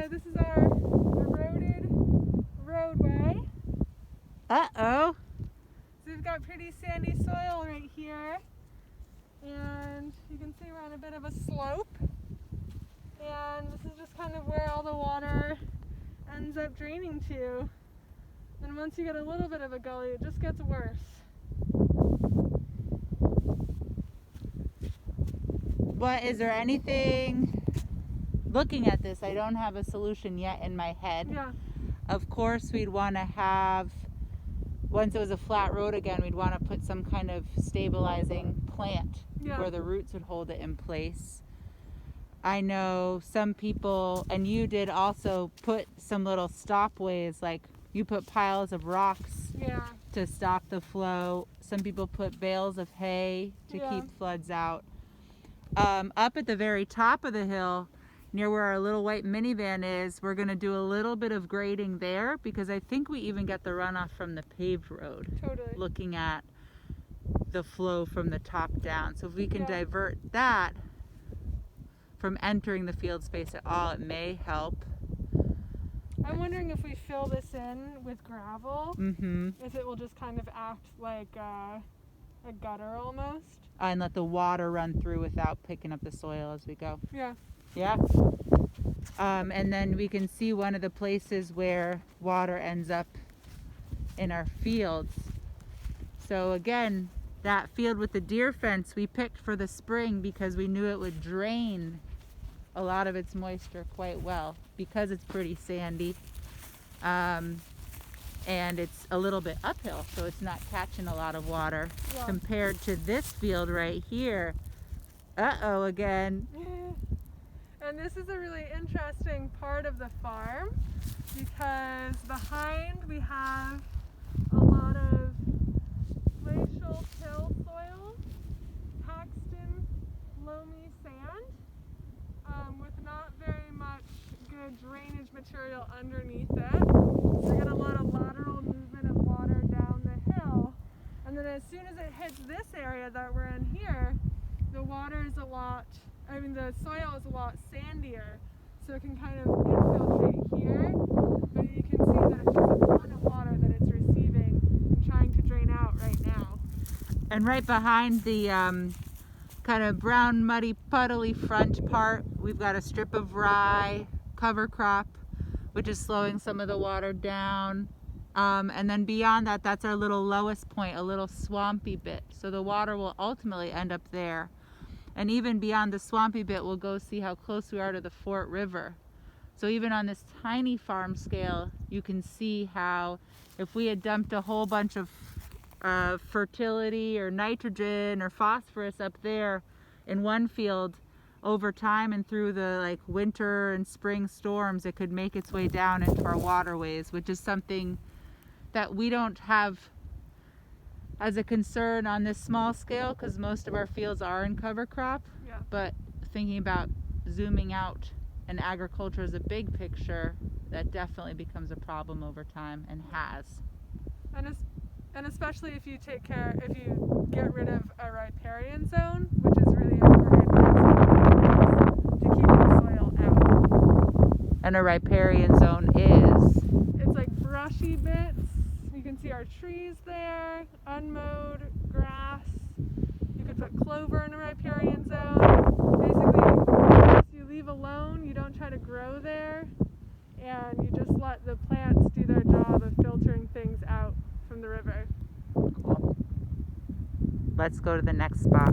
so this is our eroded roadway. Uh-oh. So we've got pretty sandy soil right here. And you can see we're on a bit of a slope. And this is just kind of where all the water ends up draining to. And once you get a little bit of a gully, it just gets worse. What, is there anything, looking at this, I don't have a solution yet in my head. Yeah. Of course, we'd want to have, once it was a flat road again, we'd want to put some kind of stabilizing plant where the roots would hold it in place. I know some people, and you did also put some little stopways, like you put piles of rocks to stop the flow. Some people put bales of hay to keep floods out. Up at the very top of the hill, near where our little white minivan is, we're going to do a little bit of grading there because I think we even get the runoff from the paved road. Totally. Looking at the flow from the top down. So if we can divert that from entering the field space at all, it may help. I'm wondering if we fill this in with gravel, if it will just kind of act like a gutter almost. And let the water run through without picking up the soil as we go. Yeah. Yeah. And then we can see one of the places where water ends up in our fields. So again, that field with the deer fence we picked for the spring because we knew it would drain a lot of its moisture quite well because it's pretty sandy. And it's a little bit uphill, so it's not catching a lot of water compared to this field right here. Uh-oh again. And this is a really interesting part of the farm because behind we have a lot of glacial till soil, Paxton loamy sand, with not very much good drainage material underneath it. So we get a lot of lateral movement of water down the hill. And then as soon as it hits this area that we're in here, the water is the soil is a lot sandier. So it can kind of infiltrate here, but you can see that it's just a ton of water that it's receiving and trying to drain out right now. And right behind the kind of brown, muddy, puddly front part, we've got a strip of rye cover crop, which is slowing some of the water down. And then beyond that, that's our little lowest point, a little swampy bit. So the water will ultimately end up there. And even beyond the swampy bit, we'll go see how close we are to the Fort River. So even on this tiny farm scale, you can see how if we had dumped a whole bunch of fertility or nitrogen or phosphorus up there in one field, over time and through the winter and spring storms, it could make its way down into our waterways, which is something that we don't have as a concern on this small scale because most of our fields are in cover crop. But thinking about zooming out and agriculture as a big picture, that definitely becomes a problem over time and has. And especially if you get rid of a riparian zone, which is really important to keep the soil out. And a riparian zone is? It's like brushy bits. You can see our trees there, unmowed grass. You could put clover in a riparian zone. Basically, if you leave alone, you don't try to grow there, and you just let the plants do their job of filtering things out from the river. Cool. Let's go to the next spot.